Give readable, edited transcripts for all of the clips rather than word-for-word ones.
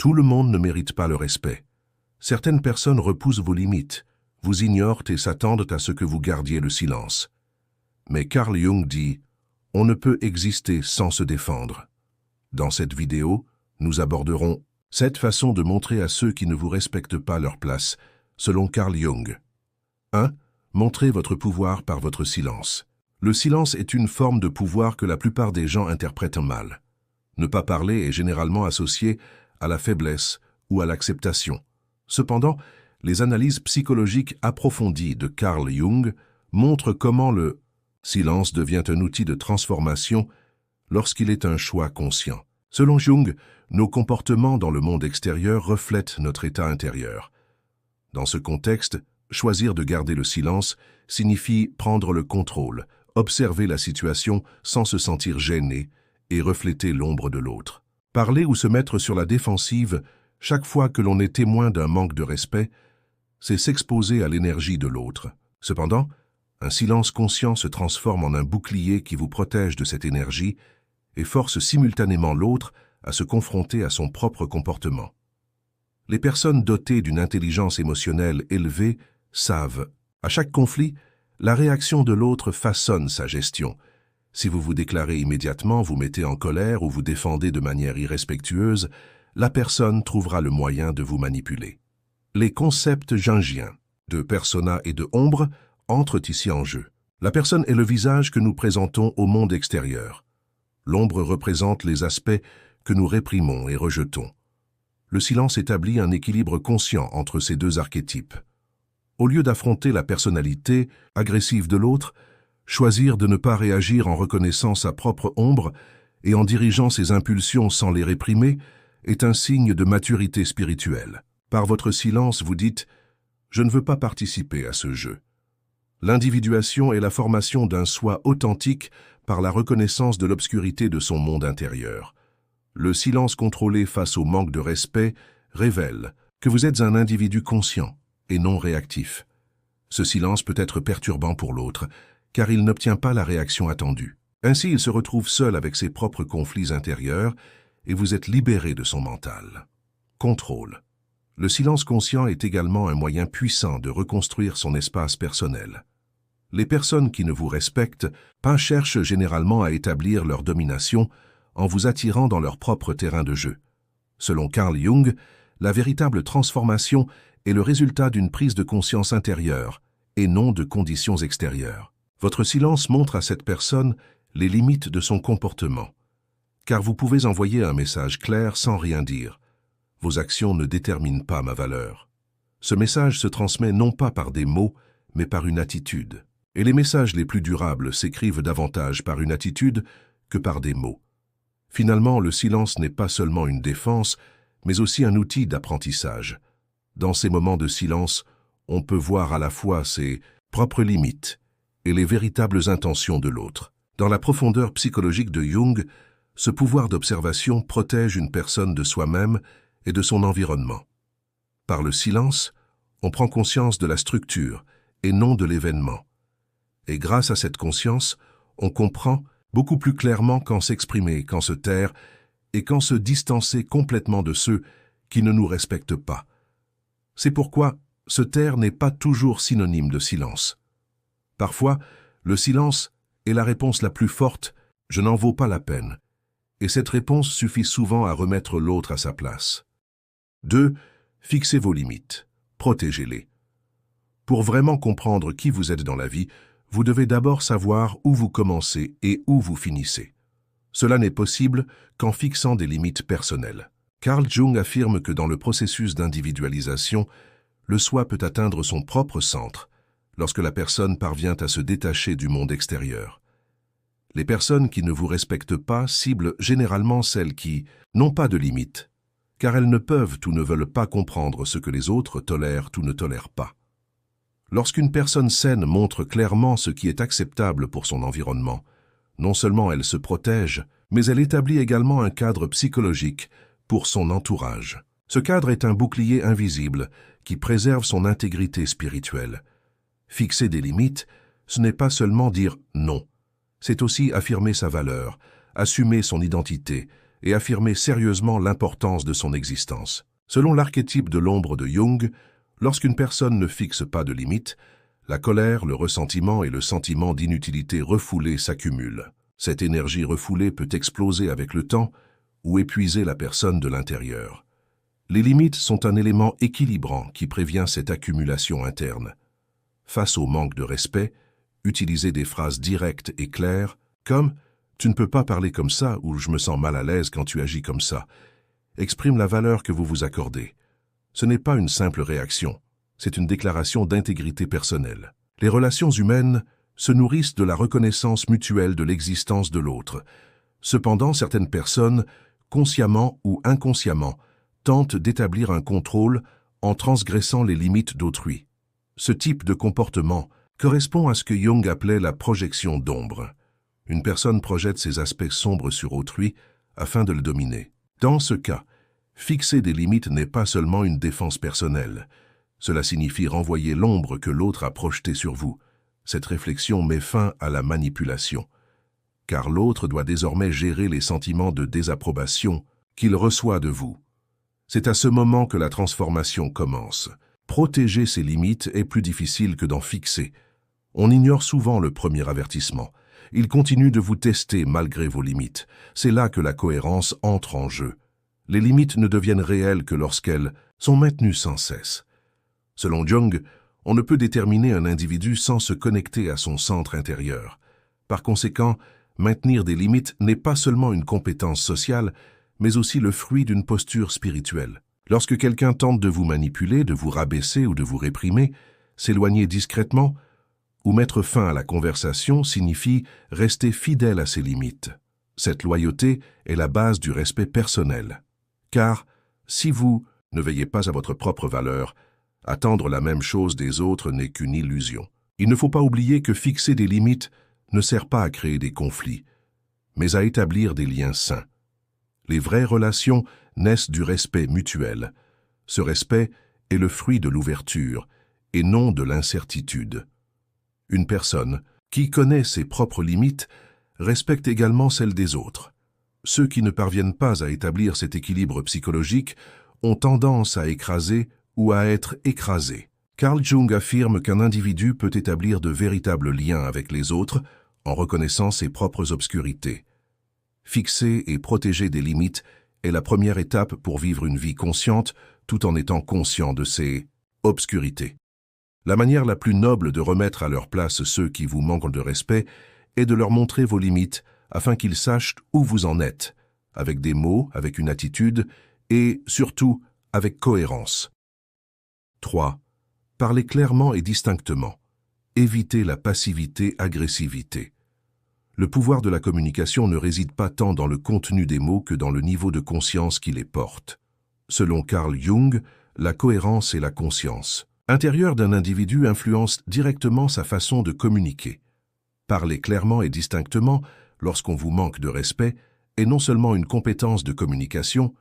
Tout le monde ne mérite pas le respect. Certaines personnes repoussent vos limites, vous ignorent et s'attendent à ce que vous gardiez le silence. Mais Carl Jung dit « On ne peut exister sans se défendre ». Dans cette vidéo, nous aborderons 7 façons de montrer à ceux qui ne vous respectent pas leur place, selon Carl Jung. 1. Montrez votre pouvoir par votre silence. Le silence est une forme de pouvoir que la plupart des gens interprètent mal. Ne pas parler est généralement associé à la faiblesse ou à l'acceptation. Cependant, les analyses psychologiques approfondies de Carl Jung montrent comment le silence devient un outil de transformation lorsqu'il est un choix conscient. Selon Jung, nos comportements dans le monde extérieur reflètent notre état intérieur. Dans ce contexte, choisir de garder le silence signifie prendre le contrôle, observer la situation sans se sentir gêné et refléter l'ombre de l'autre. Parler ou se mettre sur la défensive chaque fois que l'on est témoin d'un manque de respect, c'est s'exposer à l'énergie de l'autre. Cependant, un silence conscient se transforme en un bouclier qui vous protège de cette énergie et force simultanément l'autre à se confronter à son propre comportement. Les personnes dotées d'une intelligence émotionnelle élevée savent, à chaque conflit, la réaction de l'autre façonne sa gestion. Si vous vous déclarez immédiatement, vous mettez en colère ou vous défendez de manière irrespectueuse, la personne trouvera le moyen de vous manipuler. Les concepts jungiens de persona et de ombre entrent ici en jeu. La personne est le visage que nous présentons au monde extérieur. L'ombre représente les aspects que nous réprimons et rejetons. Le silence établit un équilibre conscient entre ces deux archétypes. Au lieu d'affronter la personnalité agressive de l'autre, choisir de ne pas réagir en reconnaissant sa propre ombre et en dirigeant ses impulsions sans les réprimer est un signe de maturité spirituelle. Par votre silence, vous dites « Je ne veux pas participer à ce jeu ». L'individuation est la formation d'un soi authentique par la reconnaissance de l'obscurité de son monde intérieur. Le silence contrôlé face au manque de respect révèle que vous êtes un individu conscient et non réactif. Ce silence peut être perturbant pour l'autre, car il n'obtient pas la réaction attendue. Ainsi, il se retrouve seul avec ses propres conflits intérieurs et vous êtes libéré de son mental. Contrôle. Le silence conscient est également un moyen puissant de reconstruire son espace personnel. Les personnes qui ne vous respectent pas cherchent généralement à établir leur domination en vous attirant dans leur propre terrain de jeu. Selon Carl Jung, la véritable transformation est le résultat d'une prise de conscience intérieure et non de conditions extérieures. Votre silence montre à cette personne les limites de son comportement, car vous pouvez envoyer un message clair sans rien dire. Vos actions ne déterminent pas ma valeur. Ce message se transmet non pas par des mots, mais par une attitude. Et les messages les plus durables s'écrivent davantage par une attitude que par des mots. Finalement, le silence n'est pas seulement une défense, mais aussi un outil d'apprentissage. Dans ces moments de silence, on peut voir à la fois ses propres limites et les véritables intentions de l'autre. Dans la profondeur psychologique de Jung, ce pouvoir d'observation protège une personne de soi-même et de son environnement. Par le silence, on prend conscience de la structure et non de l'événement. Et grâce à cette conscience, on comprend beaucoup plus clairement quand s'exprimer, quand se taire et quand se distancer complètement de ceux qui ne nous respectent pas. C'est pourquoi se taire n'est pas toujours synonyme de silence. Parfois, le silence est la réponse la plus forte « je n'en vaux pas la peine ». Et cette réponse suffit souvent à remettre l'autre à sa place. 2. Fixez vos limites. Protégez-les. Pour vraiment comprendre qui vous êtes dans la vie, vous devez d'abord savoir où vous commencez et où vous finissez. Cela n'est possible qu'en fixant des limites personnelles. Carl Jung affirme que dans le processus d'individualisation, le soi peut atteindre son propre centre lorsque la personne parvient à se détacher du monde extérieur. Les personnes qui ne vous respectent pas ciblent généralement celles qui n'ont pas de limites, car elles ne peuvent ou ne veulent pas comprendre ce que les autres tolèrent ou ne tolèrent pas. Lorsqu'une personne saine montre clairement ce qui est acceptable pour son environnement, non seulement elle se protège, mais elle établit également un cadre psychologique pour son entourage. Ce cadre est un bouclier invisible qui préserve son intégrité spirituelle. Fixer des limites, ce n'est pas seulement dire « non », c'est aussi affirmer sa valeur, assumer son identité, et affirmer sérieusement l'importance de son existence. Selon l'archétype de l'ombre de Jung, lorsqu'une personne ne fixe pas de limites, la colère, le ressentiment et le sentiment d'inutilité refoulée s'accumulent. Cette énergie refoulée peut exploser avec le temps ou épuiser la personne de l'intérieur. Les limites sont un élément équilibrant qui prévient cette accumulation interne. Face au manque de respect, utilisez des phrases directes et claires, comme « Tu ne peux pas parler comme ça » ou « Je me sens mal à l'aise quand tu agis comme ça ». Exprime la valeur que vous vous accordez. Ce n'est pas une simple réaction, c'est une déclaration d'intégrité personnelle. Les relations humaines se nourrissent de la reconnaissance mutuelle de l'existence de l'autre. Cependant, certaines personnes, consciemment ou inconsciemment, tentent d'établir un contrôle en transgressant les limites d'autrui. Ce type de comportement correspond à ce que Jung appelait la projection d'ombre. Une personne projette ses aspects sombres sur autrui afin de le dominer. Dans ce cas, fixer des limites n'est pas seulement une défense personnelle. Cela signifie renvoyer l'ombre que l'autre a projetée sur vous. Cette réflexion met fin à la manipulation, car l'autre doit désormais gérer les sentiments de désapprobation qu'il reçoit de vous. C'est à ce moment que la transformation commence. Protéger ses limites est plus difficile que d'en fixer. On ignore souvent le premier avertissement. Il continue de vous tester malgré vos limites. C'est là que la cohérence entre en jeu. Les limites ne deviennent réelles que lorsqu'elles sont maintenues sans cesse. Selon Jung, on ne peut déterminer un individu sans se connecter à son centre intérieur. Par conséquent, maintenir des limites n'est pas seulement une compétence sociale, mais aussi le fruit d'une posture spirituelle. Lorsque quelqu'un tente de vous manipuler, de vous rabaisser ou de vous réprimer, s'éloigner discrètement ou mettre fin à la conversation signifie rester fidèle à ses limites. Cette loyauté est la base du respect personnel. Car, si vous ne veillez pas à votre propre valeur, attendre la même chose des autres n'est qu'une illusion. Il ne faut pas oublier que fixer des limites ne sert pas à créer des conflits, mais à établir des liens sains. Les vraies relations naissent du respect mutuel. Ce respect est le fruit de l'ouverture et non de l'incertitude. Une personne qui connaît ses propres limites respecte également celles des autres. Ceux qui ne parviennent pas à établir cet équilibre psychologique ont tendance à écraser ou à être écrasés. Carl Jung affirme qu'un individu peut établir de véritables liens avec les autres en reconnaissant ses propres obscurités. Fixer et protéger des limites est la première étape pour vivre une vie consciente tout en étant conscient de ses obscurités. La manière la plus noble de remettre à leur place ceux qui vous manquent de respect est de leur montrer vos limites afin qu'ils sachent où vous en êtes, avec des mots, avec une attitude et, surtout, avec cohérence. 3. Parlez clairement et distinctement. Évitez la passivité-agressivité. Le pouvoir de la communication ne réside pas tant dans le contenu des mots que dans le niveau de conscience qui les porte. Selon Carl Jung, la cohérence et la conscience intérieure d'un individu influencent directement sa façon de communiquer. Parler clairement et distinctement, lorsqu'on vous manque de respect, est non seulement une compétence de communication,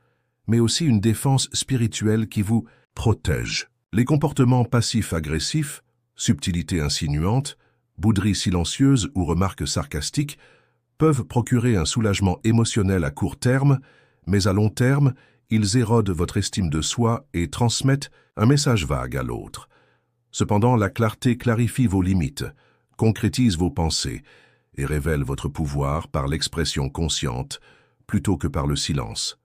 mais aussi une défense spirituelle qui vous protège. Les comportements passifs-agressifs, subtilité insinuante, bouderie silencieuse ou remarques sarcastiques peuvent procurer un soulagement émotionnel à court terme, mais à long terme, ils érodent votre estime de soi et transmettent un message vague à l'autre. Cependant, la clarté clarifie vos limites, concrétise vos pensées et révèle votre pouvoir par l'expression consciente plutôt que par le silence.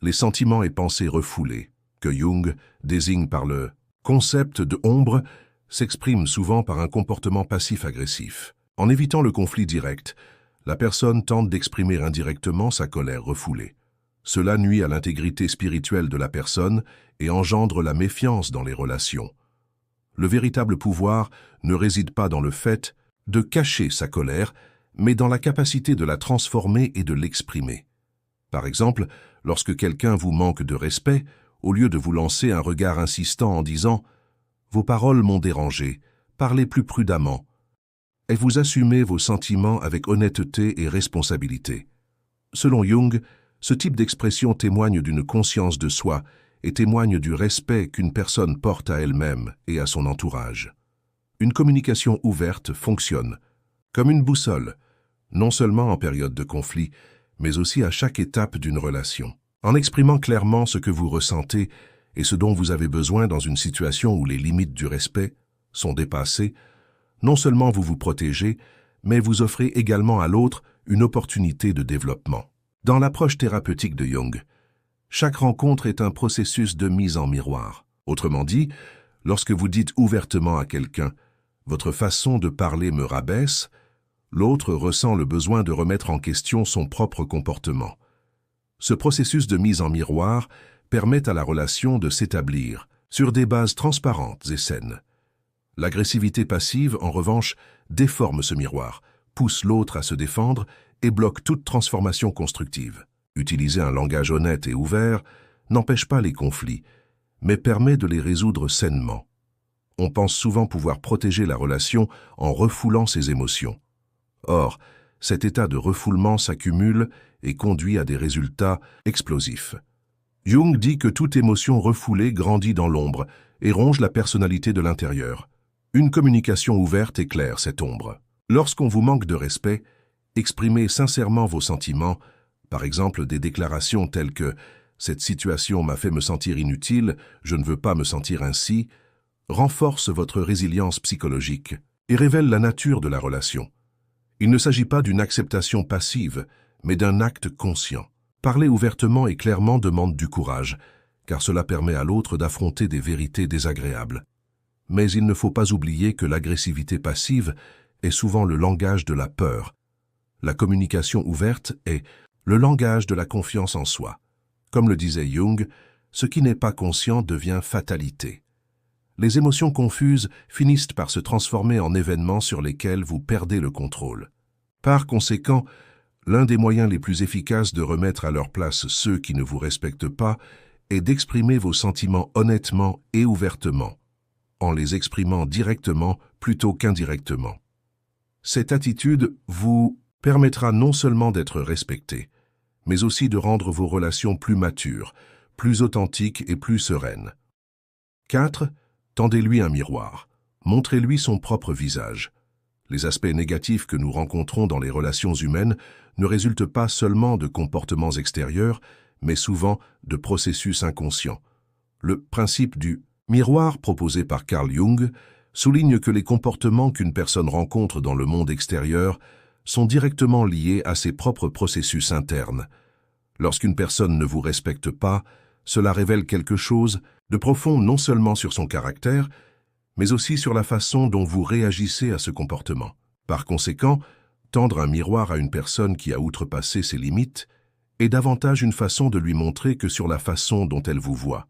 Les sentiments et pensées refoulés, que Jung désigne par le concept de ombre, s'expriment souvent par un comportement passif-agressif. En évitant le conflit direct, la personne tente d'exprimer indirectement sa colère refoulée. Cela nuit à l'intégrité spirituelle de la personne et engendre la méfiance dans les relations. Le véritable pouvoir ne réside pas dans le fait de cacher sa colère, mais dans la capacité de la transformer et de l'exprimer. Par exemple, lorsque quelqu'un vous manque de respect, au lieu de vous lancer un regard insistant en disant « Vos paroles m'ont dérangé, parlez plus prudemment », et vous assumez vos sentiments avec honnêteté et responsabilité. Selon Jung, ce type d'expression témoigne d'une conscience de soi et témoigne du respect qu'une personne porte à elle-même et à son entourage. Une communication ouverte fonctionne comme une boussole, non seulement en période de conflit, mais aussi à chaque étape d'une relation. En exprimant clairement ce que vous ressentez et ce dont vous avez besoin dans une situation où les limites du respect sont dépassées, non seulement vous vous protégez, mais vous offrez également à l'autre une opportunité de développement. Dans l'approche thérapeutique de Jung, chaque rencontre est un processus de mise en miroir. Autrement dit, lorsque vous dites ouvertement à quelqu'un « votre façon de parler me rabaisse », l'autre ressent le besoin de remettre en question son propre comportement. Ce processus de mise en miroir permet à la relation de s'établir sur des bases transparentes et saines. L'agressivité passive, en revanche, déforme ce miroir, pousse l'autre à se défendre et bloque toute transformation constructive. Utiliser un langage honnête et ouvert n'empêche pas les conflits, mais permet de les résoudre sainement. On pense souvent pouvoir protéger la relation en refoulant ses émotions. Or, cet état de refoulement s'accumule et conduit à des résultats explosifs. Jung dit que toute émotion refoulée grandit dans l'ombre et ronge la personnalité de l'intérieur. Une communication ouverte éclaire cette ombre. Lorsqu'on vous manque de respect, exprimez sincèrement vos sentiments, par exemple des déclarations telles que « cette situation m'a fait me sentir inutile, je ne veux pas me sentir ainsi », renforce votre résilience psychologique et révèle la nature de la relation. Il ne s'agit pas d'une acceptation passive, mais d'un acte conscient. Parler ouvertement et clairement demande du courage, car cela permet à l'autre d'affronter des vérités désagréables. Mais il ne faut pas oublier que l'agressivité passive est souvent le langage de la peur. La communication ouverte est le langage de la confiance en soi. Comme le disait Jung, ce qui n'est pas conscient devient fatalité. Les émotions confuses finissent par se transformer en événements sur lesquels vous perdez le contrôle. Par conséquent, l'un des moyens les plus efficaces de remettre à leur place ceux qui ne vous respectent pas est d'exprimer vos sentiments honnêtement et ouvertement, en les exprimant directement plutôt qu'indirectement. Cette attitude vous permettra non seulement d'être respecté, mais aussi de rendre vos relations plus matures, plus authentiques et plus sereines. 4. Tendez-lui un miroir. Montrez-lui son propre visage. Les aspects négatifs que nous rencontrons dans les relations humaines ne résultent pas seulement de comportements extérieurs, mais souvent de processus inconscients. Le principe du miroir proposé par Carl Jung souligne que les comportements qu'une personne rencontre dans le monde extérieur sont directement liés à ses propres processus internes. Lorsqu'une personne ne vous respecte pas, cela révèle quelque chose de profond non seulement sur son caractère, mais aussi sur la façon dont vous réagissez à ce comportement. Par conséquent, tendre un miroir à une personne qui a outrepassé ses limites est davantage une façon de lui montrer que sur la façon dont elle vous voit.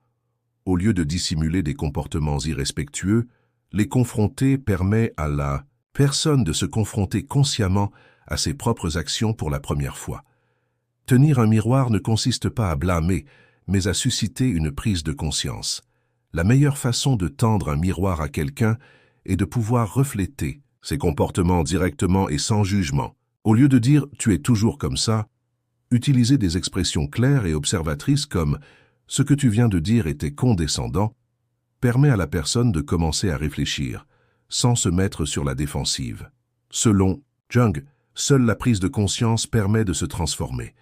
Au lieu de dissimuler des comportements irrespectueux, les confronter permet à la personne de se confronter consciemment à ses propres actions pour la première fois. Tenir un miroir ne consiste pas à blâmer, mais à susciter une prise de conscience. La meilleure façon de tendre un miroir à quelqu'un est de pouvoir refléter ses comportements directement et sans jugement. Au lieu de dire « tu es toujours comme ça », utilisez des expressions claires et observatrices comme « ce que tu viens de dire était condescendant » permet à la personne de commencer à réfléchir, sans se mettre sur la défensive. Selon Jung, seule la prise de conscience permet de se transformer.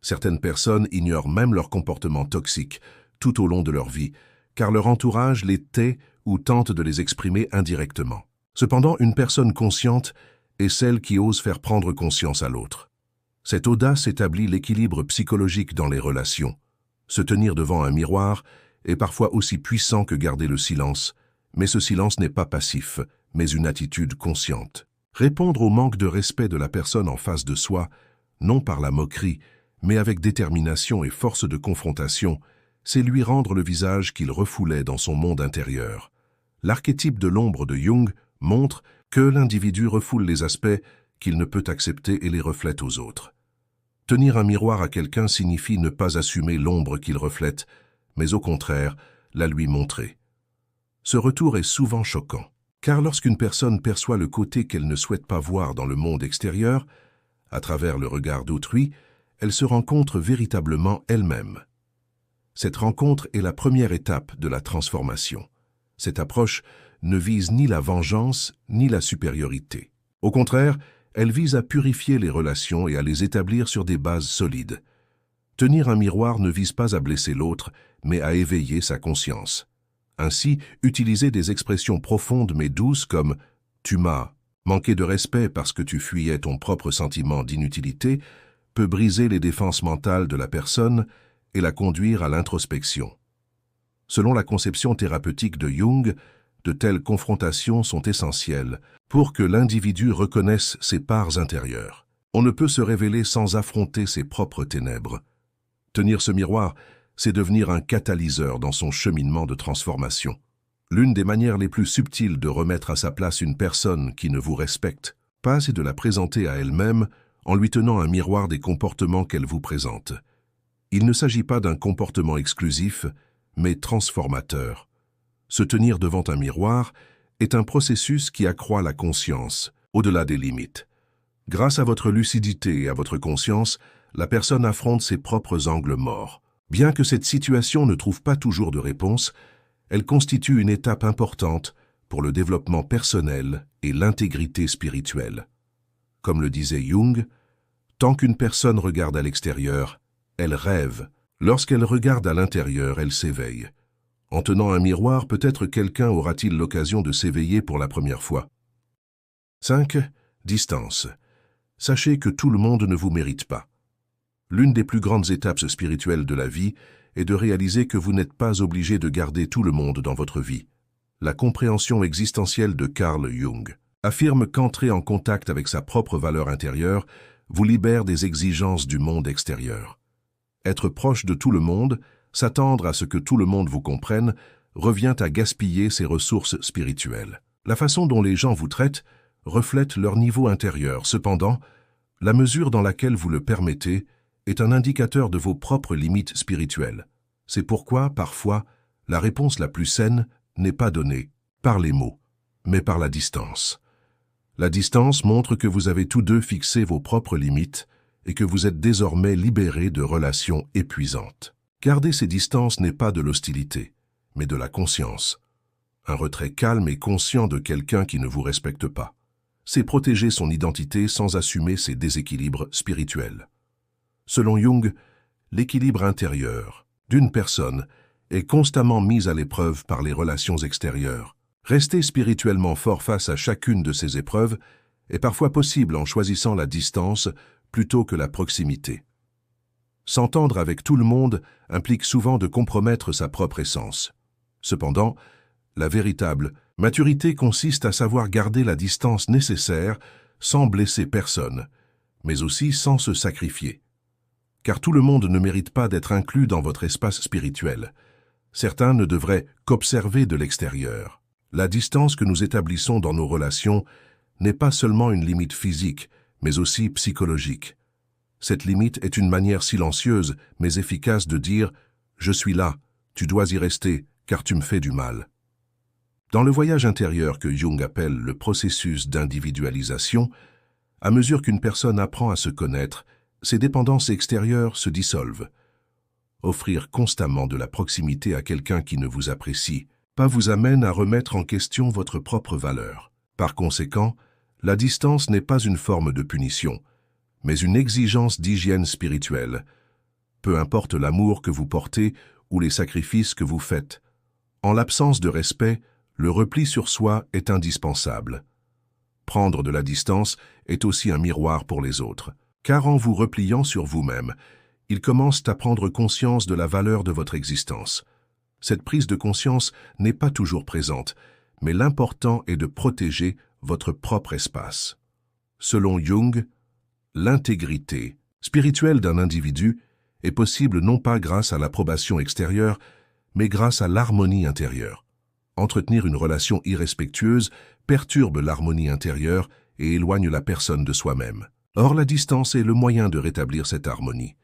Certaines personnes ignorent même leurs comportements toxiques tout au long de leur vie, car leur entourage les tait ou tente de les exprimer indirectement. Cependant, une personne consciente est celle qui ose faire prendre conscience à l'autre. Cette audace établit l'équilibre psychologique dans les relations. Se tenir devant un miroir est parfois aussi puissant que garder le silence, mais ce silence n'est pas passif, mais une attitude consciente. Répondre au manque de respect de la personne en face de soi, non par la moquerie, mais avec détermination et force de confrontation, c'est lui rendre le visage qu'il refoulait dans son monde intérieur. L'archétype de l'ombre de Jung montre que l'individu refoule les aspects qu'il ne peut accepter et les reflète aux autres. Tenir un miroir à quelqu'un signifie ne pas assumer l'ombre qu'il reflète, mais au contraire, la lui montrer. Ce retour est souvent choquant, car lorsqu'une personne perçoit le côté qu'elle ne souhaite pas voir dans le monde extérieur, à travers le regard d'autrui, elle se rencontre véritablement elle-même. Cette rencontre est la première étape de la transformation. Cette approche ne vise ni la vengeance ni la supériorité. Au contraire, Elle vise à purifier les relations et à les établir sur des bases solides. Tenir un miroir ne vise pas à blesser l'autre, mais à éveiller sa conscience. Ainsi, utiliser des expressions profondes mais douces comme « tu m'as » manqué de respect parce que tu fuyais ton propre sentiment d'inutilité peut briser les défenses mentales de la personne et la conduire à l'introspection. Selon la conception thérapeutique de Jung, de telles confrontations sont essentielles pour que l'individu reconnaisse ses parts intérieures. On ne peut se révéler sans affronter ses propres ténèbres. Tenir ce miroir, c'est devenir un catalyseur dans son cheminement de transformation. L'une des manières les plus subtiles de remettre à sa place une personne qui ne vous respecte pas, c'est de la présenter à elle-même en lui tenant un miroir des comportements qu'elle vous présente. Il ne s'agit pas d'un comportement exclusif, mais transformateur. Se tenir devant un miroir est un processus qui accroît la conscience, au-delà des limites. Grâce à votre lucidité et à votre conscience, la personne affronte ses propres angles morts. Bien que cette situation ne trouve pas toujours de réponse, elle constitue une étape importante pour le développement personnel et l'intégrité spirituelle. Comme le disait Jung, tant qu'une personne regarde à l'extérieur, elle rêve. Lorsqu'elle regarde à l'intérieur, elle s'éveille. En tenant un miroir, peut-être quelqu'un aura-t-il l'occasion de s'éveiller pour la première fois. 5. Distance. Sachez que tout le monde ne vous mérite pas. L'une des plus grandes étapes spirituelles de la vie est de réaliser que vous n'êtes pas obligé de garder tout le monde dans votre vie. La compréhension existentielle de Carl Jung affirme qu'entrer en contact avec sa propre valeur intérieure vous libère des exigences du monde extérieur. Être proche de tout le monde, s'attendre à ce que tout le monde vous comprenne, revient à gaspiller ses ressources spirituelles. La façon dont les gens vous traitent reflète leur niveau intérieur. Cependant, la mesure dans laquelle vous le permettez est un indicateur de vos propres limites spirituelles. C'est pourquoi, parfois, la réponse la plus saine n'est pas donnée par les mots, mais par la distance. La distance montre que vous avez tous deux fixé vos propres limites et que vous êtes désormais libérés de relations épuisantes. Garder ces distances n'est pas de l'hostilité, mais de la conscience. Un retrait calme et conscient de quelqu'un qui ne vous respecte pas. C'est protéger son identité sans assumer ses déséquilibres spirituels. Selon Jung, l'équilibre intérieur d'une personne est constamment mis à l'épreuve par les relations extérieures. Rester spirituellement fort face à chacune de ces épreuves est parfois possible en choisissant la distance plutôt que la proximité. S'entendre avec tout le monde implique souvent de compromettre sa propre essence. Cependant, la véritable maturité consiste à savoir garder la distance nécessaire sans blesser personne, mais aussi sans se sacrifier. Car tout le monde ne mérite pas d'être inclus dans votre espace spirituel. Certains ne devraient qu'observer de l'extérieur. La distance que nous établissons dans nos relations n'est pas seulement une limite physique, mais aussi psychologique. Cette limite est une manière silencieuse, mais efficace de dire « Je suis là, tu dois y rester, car tu me fais du mal ». Dans le voyage intérieur que Jung appelle le processus d'individualisation, à mesure qu'une personne apprend à se connaître, ses dépendances extérieures se dissolvent. Offrir constamment de la proximité à quelqu'un qui ne vous apprécie pas vous amène à remettre en question votre propre valeur. Par conséquent, la distance n'est pas une forme de punition, mais une exigence d'hygiène spirituelle. Peu importe l'amour que vous portez ou les sacrifices que vous faites. En l'absence de respect, le repli sur soi est indispensable. Prendre de la distance est aussi un miroir pour les autres, car en vous repliant sur vous-même, ils commencent à prendre conscience de la valeur de votre existence. Cette prise de conscience n'est pas toujours présente, mais l'important est de protéger votre propre espace. Selon Jung, l'intégrité spirituelle d'un individu est possible non pas grâce à l'approbation extérieure, mais grâce à l'harmonie intérieure. Entretenir une relation irrespectueuse perturbe l'harmonie intérieure et éloigne la personne de soi-même. Or, la distance est le moyen de rétablir cette harmonie.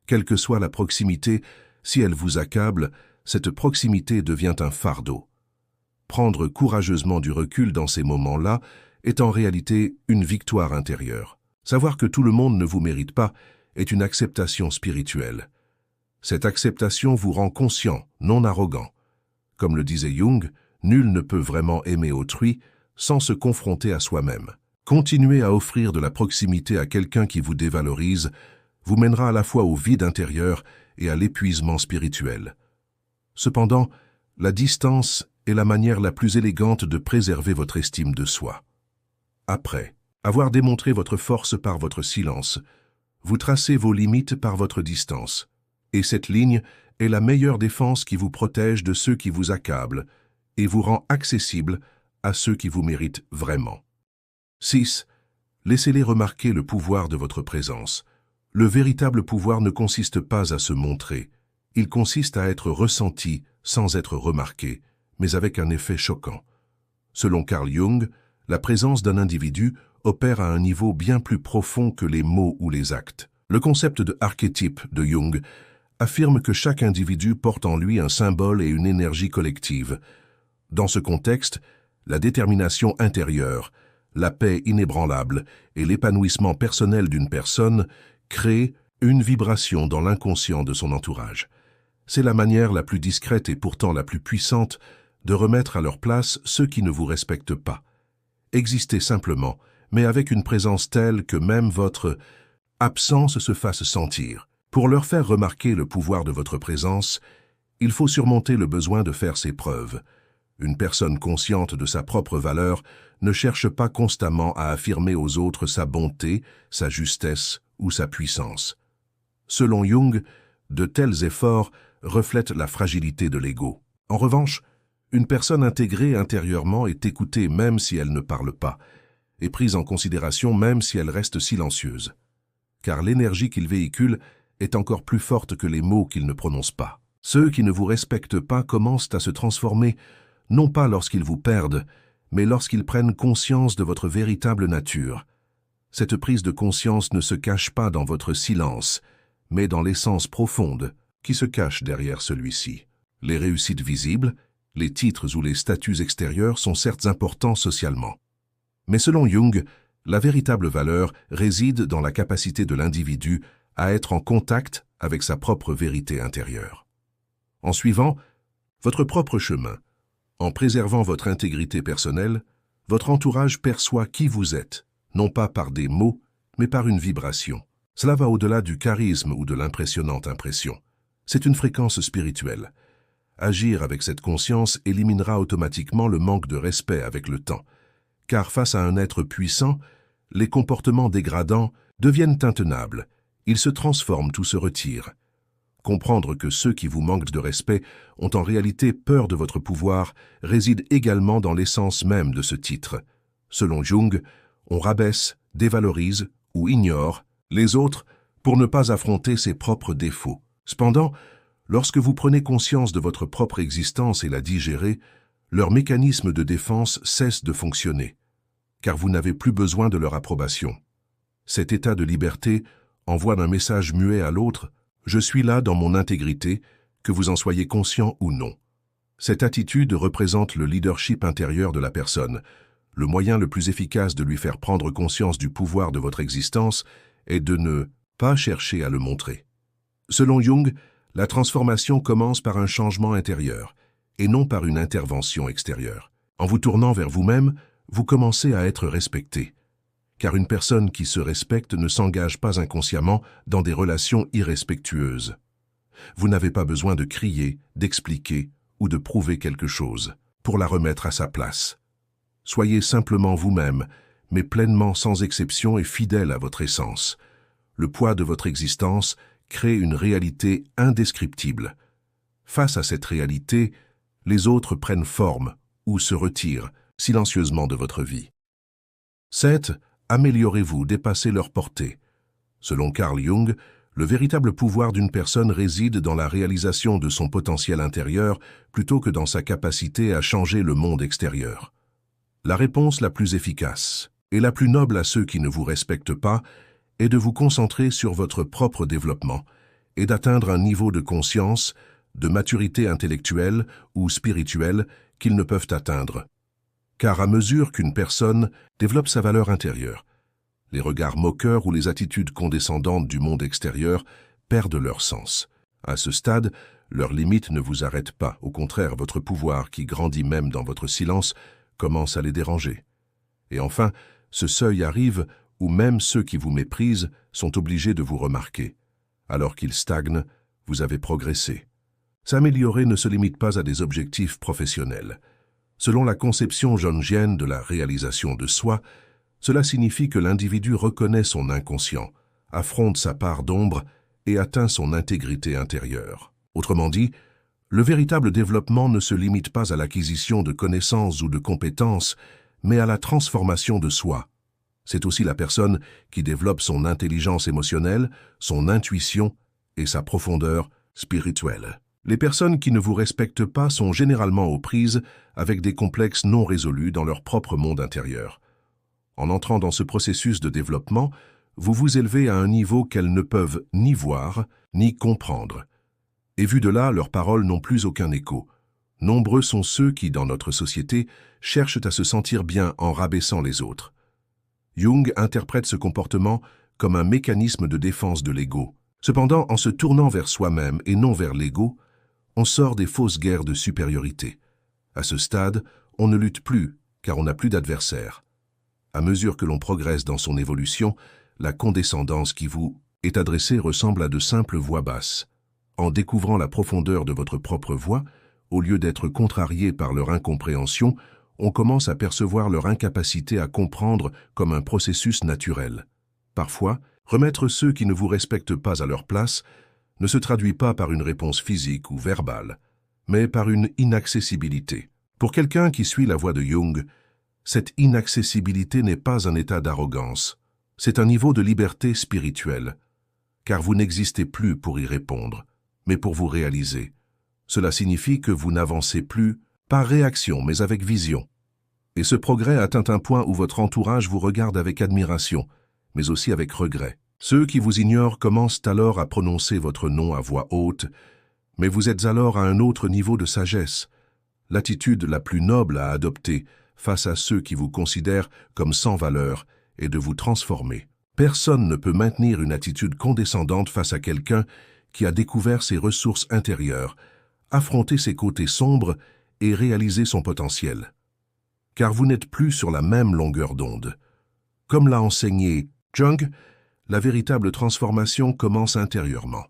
Quelle que soit la proximité, si elle vous accable, cette proximité devient un fardeau. Prendre courageusement du recul dans ces moments-là est en réalité une victoire intérieure. Savoir que tout le monde ne vous mérite pas est une acceptation spirituelle. Cette acceptation vous rend conscient, non arrogant. Comme le disait Jung, nul ne peut vraiment aimer autrui sans se confronter à soi-même. Continuer à offrir de la proximité à quelqu'un qui vous dévalorise vous mènera à la fois au vide intérieur et à l'épuisement spirituel. Cependant, la distance est la manière la plus élégante de préserver votre estime de soi. Après avoir démontré votre force par votre silence, vous tracez vos limites par votre distance. Et cette ligne est la meilleure défense qui vous protège de ceux qui vous accablent et vous rend accessible à ceux qui vous méritent vraiment. 6. Laissez-les remarquer le pouvoir de votre présence. Le véritable pouvoir ne consiste pas à se montrer. Il consiste à être ressenti sans être remarqué, mais avec un effet choquant. Selon Carl Jung, la présence d'un individu opère à un niveau bien plus profond que les mots ou les actes. Le concept de archétype de Jung affirme que chaque individu porte en lui un symbole et une énergie collective. Dans ce contexte, la détermination intérieure, la paix inébranlable et l'épanouissement personnel d'une personne créent une vibration dans l'inconscient de son entourage. C'est la manière la plus discrète et pourtant la plus puissante de remettre à leur place ceux qui ne vous respectent pas. Existez simplement, mais avec une présence telle que même votre absence se fasse sentir. Pour leur faire remarquer le pouvoir de votre présence, il faut surmonter le besoin de faire ses preuves. Une personne consciente de sa propre valeur ne cherche pas constamment à affirmer aux autres sa bonté, sa justesse ou sa puissance. Selon Jung, de tels efforts reflètent la fragilité de l'ego. En revanche, une personne intégrée intérieurement est écoutée même si elle ne parle pas, et prise en considération même si elle reste silencieuse. Car l'énergie qu'il véhicule est encore plus forte que les mots qu'il ne prononce pas. Ceux qui ne vous respectent pas commencent à se transformer, non pas lorsqu'ils vous perdent, mais lorsqu'ils prennent conscience de votre véritable nature. Cette prise de conscience ne se cache pas dans votre silence, mais dans l'essence profonde qui se cache derrière celui-ci. Les réussites visibles, les titres ou les statuts extérieurs sont certes importants socialement. Mais selon Jung, la véritable valeur réside dans la capacité de l'individu à être en contact avec sa propre vérité intérieure. En suivant votre propre chemin, en préservant votre intégrité personnelle, votre entourage perçoit qui vous êtes, non pas par des mots, mais par une vibration. Cela va au-delà du charisme ou de l'impressionnante impression. C'est une fréquence spirituelle. Agir avec cette conscience éliminera automatiquement le manque de respect avec le temps, car face à un être puissant, les comportements dégradants deviennent intenables, ils se transforment ou se retirent. Comprendre que ceux qui vous manquent de respect ont en réalité peur de votre pouvoir réside également dans l'essence même de ce titre. Selon Jung, on rabaisse, dévalorise ou ignore les autres pour ne pas affronter ses propres défauts. Cependant, lorsque vous prenez conscience de votre propre existence et la digérez, leur mécanisme de défense cesse de fonctionner, car vous n'avez plus besoin de leur approbation. Cet état de liberté envoie un message muet à l'autre: je suis là dans mon intégrité, que vous en soyez conscient ou non. Cette attitude représente le leadership intérieur de la personne. Le moyen le plus efficace de lui faire prendre conscience du pouvoir de votre existence est de ne pas chercher à le montrer. Selon Jung, la transformation commence par un changement intérieur, et non par une intervention extérieure. En vous tournant vers vous-même, vous commencez à être respecté. Car une personne qui se respecte ne s'engage pas inconsciemment dans des relations irrespectueuses. Vous n'avez pas besoin de crier, d'expliquer ou de prouver quelque chose pour la remettre à sa place. Soyez simplement vous-même, mais pleinement sans exception et fidèle à votre essence. Le poids de votre existence crée une réalité indescriptible. Face à cette réalité, les autres prennent forme ou se retirent silencieusement de votre vie. 7. Améliorez-vous, dépassez leur portée. Selon Carl Jung, le véritable pouvoir d'une personne réside dans la réalisation de son potentiel intérieur plutôt que dans sa capacité à changer le monde extérieur. La réponse la plus efficace et la plus noble à ceux qui ne vous respectent pas est de vous concentrer sur votre propre développement et d'atteindre un niveau de conscience, de maturité intellectuelle ou spirituelle qu'ils ne peuvent atteindre. Car à mesure qu'une personne développe sa valeur intérieure, les regards moqueurs ou les attitudes condescendantes du monde extérieur perdent leur sens. À ce stade, leurs limites ne vous arrêtent pas. Au contraire, votre pouvoir, qui grandit même dans votre silence, commence à les déranger. Et enfin, ce seuil arrive où même ceux qui vous méprisent sont obligés de vous remarquer. Alors qu'ils stagnent, vous avez progressé. S'améliorer ne se limite pas à des objectifs professionnels. Selon la conception jungienne de la réalisation de soi, cela signifie que l'individu reconnaît son inconscient, affronte sa part d'ombre et atteint son intégrité intérieure. Autrement dit, le véritable développement ne se limite pas à l'acquisition de connaissances ou de compétences, mais à la transformation de soi. C'est aussi la personne qui développe son intelligence émotionnelle, son intuition et sa profondeur spirituelle. Les personnes qui ne vous respectent pas sont généralement aux prises avec des complexes non résolus dans leur propre monde intérieur. En entrant dans ce processus de développement, vous vous élevez à un niveau qu'elles ne peuvent ni voir, ni comprendre. Et vu de là, leurs paroles n'ont plus aucun écho. Nombreux sont ceux qui, dans notre société, cherchent à se sentir bien en rabaissant les autres. Jung interprète ce comportement comme un mécanisme de défense de l'ego. Cependant, en se tournant vers soi-même et non vers l'ego, on sort des fausses guerres de supériorité. À ce stade, on ne lutte plus, car on n'a plus d'adversaire. À mesure que l'on progresse dans son évolution, la condescendance qui vous est adressée ressemble à de simples voix basses. En découvrant la profondeur de votre propre voix, au lieu d'être contrarié par leur incompréhension, on commence à percevoir leur incapacité à comprendre comme un processus naturel. Parfois, remettre ceux qui ne vous respectent pas à leur place ne se traduit pas par une réponse physique ou verbale, mais par une inaccessibilité. Pour quelqu'un qui suit la voie de Jung, cette inaccessibilité n'est pas un état d'arrogance, c'est un niveau de liberté spirituelle, car vous n'existez plus pour y répondre, mais pour vous réaliser. Cela signifie que vous n'avancez plus par réaction, mais avec vision. Et ce progrès atteint un point où votre entourage vous regarde avec admiration, mais aussi avec regret. Ceux qui vous ignorent commencent alors à prononcer votre nom à voix haute, mais vous êtes alors à un autre niveau de sagesse, l'attitude la plus noble à adopter face à ceux qui vous considèrent comme sans valeur est de vous transformer. Personne ne peut maintenir une attitude condescendante face à quelqu'un qui a découvert ses ressources intérieures, affronté ses côtés sombres et réalisé son potentiel. Car vous n'êtes plus sur la même longueur d'onde. Comme l'a enseigné Jung, la véritable transformation commence intérieurement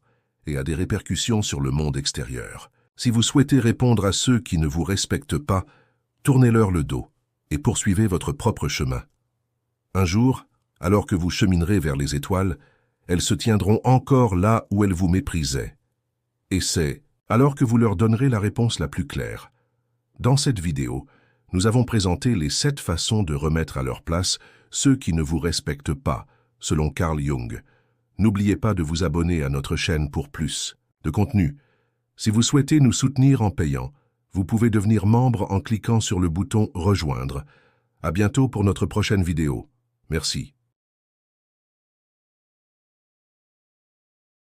et a des répercussions sur le monde extérieur. Si vous souhaitez répondre à ceux qui ne vous respectent pas, tournez-leur le dos et poursuivez votre propre chemin. Un jour, alors que vous cheminerez vers les étoiles, elles se tiendront encore là où elles vous méprisaient. Et c'est alors que vous leur donnerez la réponse la plus claire. Dans cette vidéo, nous avons présenté les 7 façons de remettre à leur place ceux qui ne vous respectent pas, selon Carl Jung. N'oubliez pas de vous abonner à notre chaîne pour plus de contenu. Si vous souhaitez nous soutenir en payant, vous pouvez devenir membre en cliquant sur le bouton « Rejoindre ». À bientôt pour notre prochaine vidéo. Merci.